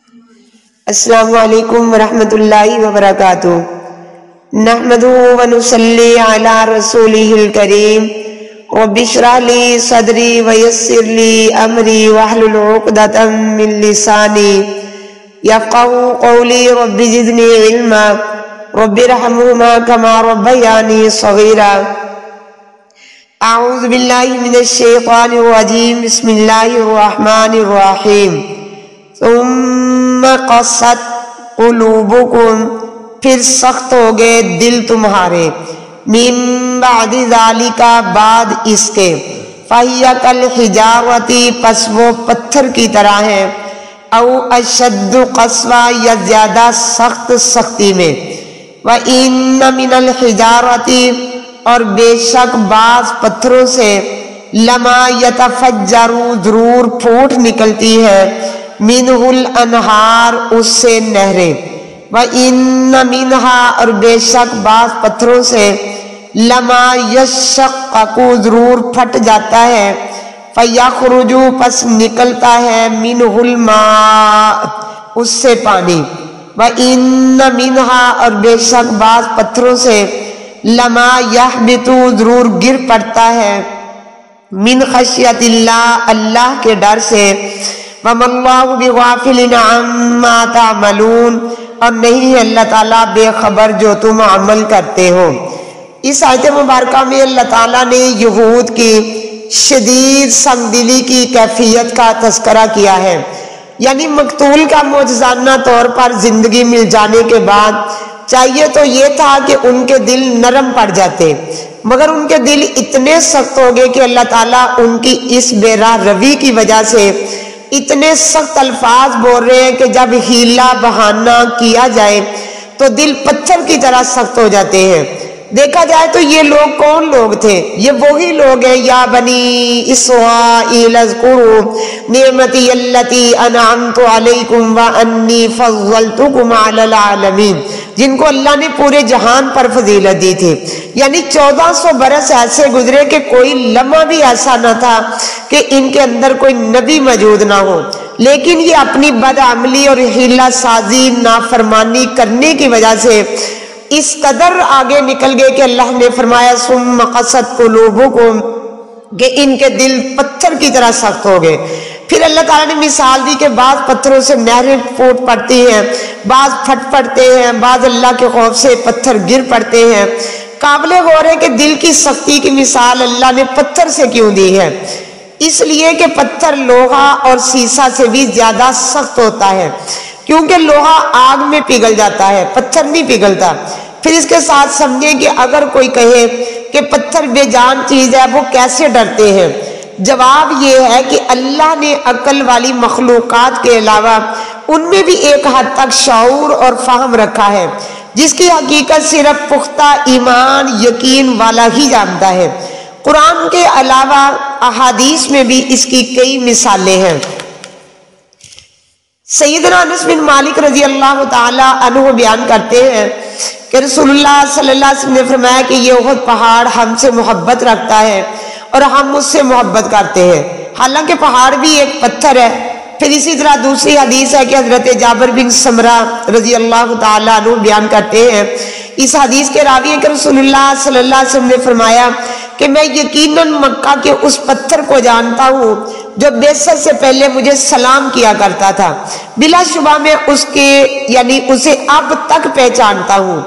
السلام علیکم ورحمۃ اللہ وبرکاتہ۔ نحمدہ ونصلی علی رسولہ الکریم۔ رب اشرح لی صدری ویسر لی امری واحلل عقدۃ من لسانی یفقہوا قولی۔ رب زدنی علما رب ارحمہما کما ربیانی صغیرا۔ اعوذ باللہ من الشیطان الرجیم، بسم اللہ الرحمن الرحیم۔ ثم قست قلوبکم، پھر سخت ہو گئے دل تمہارے، من بعد ذالک، بعد اس کے، فہی کالحجارۃ، پس وہ پتھر کی طرح ہے، او اشد قسوہ، یا زیادہ سخت سختی میں، وَإِنَّ مِنَ الْحِجَارَةِ، اور بے شک بعض پتھروں سے، لما یتفجر، ضرور پھوٹ نکلتی ہے، منہ الانہار، اس سے نہریں، وَإِنَّ مِنْهَا، اور بے شک بعض پتھروں سے، لما یشقق، ضرور پھٹ جاتا ہے، فَيَخْرُجُ، پس نکلتا ہے، مِنْهُ الْمَاءُ، اس سے پانی، وَإِنَّ مِنْهَا، اور بے شک بعض پتھروں سے، لما یحبط، ضرور گر پڑتا ہے، من خشیت اللہ، اللہ کے ڈر سے، وَمَا اللَّهُ بِغَافِلٍ عَمَّا تَعْمَلُونَ، اور نہیں ہے اللہ تعالیٰ بے خبر جو تم عمل کرتے ہو۔ اس آیت مبارکہ میں اللہ تعالیٰ نے یہود کی شدید سنگ دلی کی کیفیت کا تذکرہ کیا ہے، یعنی مقتول کا معجزانہ طور پر زندگی مل جانے کے بعد چاہیے تو یہ تھا کہ ان کے دل نرم پڑ جاتے، مگر ان کے دل اتنے سخت ہو گئے کہ اللہ تعالیٰ ان کی اس بے راہ روی کی وجہ سے اتنے سخت الفاظ بول رہے ہیں کہ جب ہیلا بہانہ کیا جائے تو دل پتھر کی طرح سخت ہو جاتے ہیں۔ دیکھا جائے تو یہ لوگ کون لوگ تھے؟ یہ وہی لوگ ہیں، یا بنی اسرائیل اذکروا نعمتی التی انعمت علیکم وانی فضلتکم علی العالمین، جن کو اللہ نے پورے جہان پر فضیلت دی تھی۔ یعنی 1400 برس ایسے گزرے کہ کوئی لمحہ بھی ایسا نہ تھا کہ ان کے اندر کوئی نبی موجود نہ ہو، لیکن یہ اپنی بدعملی اور حیلہ سازی، نافرمانی کرنے کی وجہ سے اس قدر آگے نکل گئے کہ اللہ نے فرمایا ثم قست قلوبکم، کہ ان کے دل پتھر کی طرح سخت ہو گئے۔ پھر اللہ تعالیٰ نے مثال دی کہ بعض پتھروں سے نہریں پھوٹ پڑتی ہیں، بعض پھٹ پڑتے ہیں، بعض اللہ کے خوف سے پتھر گر پڑتے ہیں۔ قابل غور ہے کہ دل کی سختی کی مثال اللہ نے پتھر سے کیوں دی ہے؟ اس لیے کہ پتھر لوہا اور سیسا سے بھی زیادہ سخت ہوتا ہے، کیونکہ لوہا آگ میں پگھل جاتا ہے، پتھر نہیں پگھلتا۔ پھر اس کے ساتھ سمجھیں کہ اگر کوئی کہے کہ پتھر بے جان چیز ہے، وہ کیسے ڈرتے ہیں؟ جواب یہ ہے کہ اللہ نے عقل والی مخلوقات کے علاوہ ان میں بھی ایک حد تک شعور اور فہم رکھا ہے، جس کی حقیقت صرف پختہ ایمان یقین والا ہی جانتا ہے۔ قرآن کے علاوہ احادیث میں بھی اس کی کئی مثالیں ہیں۔ سیدنا انس بن مالک رضی اللہ تعالی عنہ بیان کرتے ہیں کہ رسول اللہ صلی اللہ علیہ وسلم نے فرمایا کہ یہ احد پہاڑ ہم سے محبت رکھتا ہے اور ہم اس سے محبت کرتے ہیں، حالانکہ پہاڑ بھی ایک پتھر ہے۔ پھر اسی طرح دوسری حدیث ہے کہ حضرت جابر بن سمرہ رضی اللہ تعالیٰ عنہ بیان کرتے ہیں، اس حدیث کے راوی ہیں کہ رسول اللہ صلی اللہ علیہ وسلم نے فرمایا کہ میں یقیناً مکہ کے اس پتھر کو جانتا ہوں جو بعثت سے پہلے مجھے سلام کیا کرتا تھا، بلا شبہ میں اس کے یعنی اسے اب تک پہچانتا ہوں۔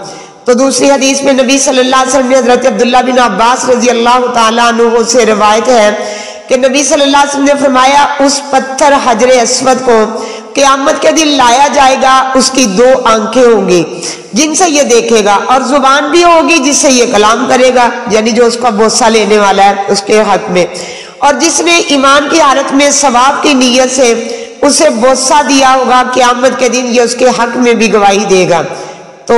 تو دوسری حدیث میں نبی صلی اللہ علیہ وسلم نے حضرت عبداللہ بن عباس رضی اللہ تعالیٰ عنہ سے روایت ہے کہ نبی صلی اللہ علیہ وسلم نے فرمایا اس پتھر حجر اسود کو قیامت کے دن لایا جائے گا، اس کی 2 آنکھیں ہوں گی جن سے یہ دیکھے گا، اور زبان بھی ہوگی جس سے یہ کلام کرے گا، یعنی جو اس کا بوسہ لینے والا ہے اس کے حق میں، اور جس نے ایمان کی حالت میں ثواب کی نیت سے اسے بوسہ دیا ہوگا، قیامت کے دن یہ اس کے حق میں بھی گواہی دے گا۔ تو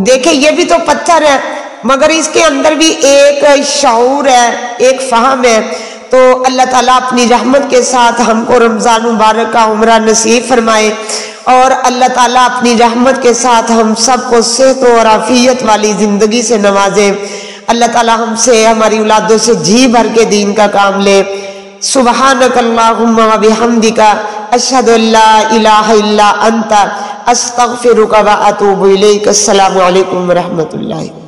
دیکھیں یہ بھی تو پتھر ہے، مگر اس کے اندر بھی ایک شعور ہے، ایک فہم ہے۔ تو اللہ تعالیٰ اپنی رحمت کے ساتھ ہم کو رمضان مبارک کا عمرہ نصیب فرمائے، اور اللہ تعالیٰ اپنی رحمت کے ساتھ ہم سب کو صحت اور عافیت والی زندگی سے نوازے۔ اللہ تعالیٰ ہم سے، ہماری اولادوں سے جی بھر کے دین کا کام لے۔ سبحانک اللہم و بحمدک اشہد ان لا الہ الا انت استغفرک و اتوب الیک۔ السلام علیکم ورحمۃ اللہ۔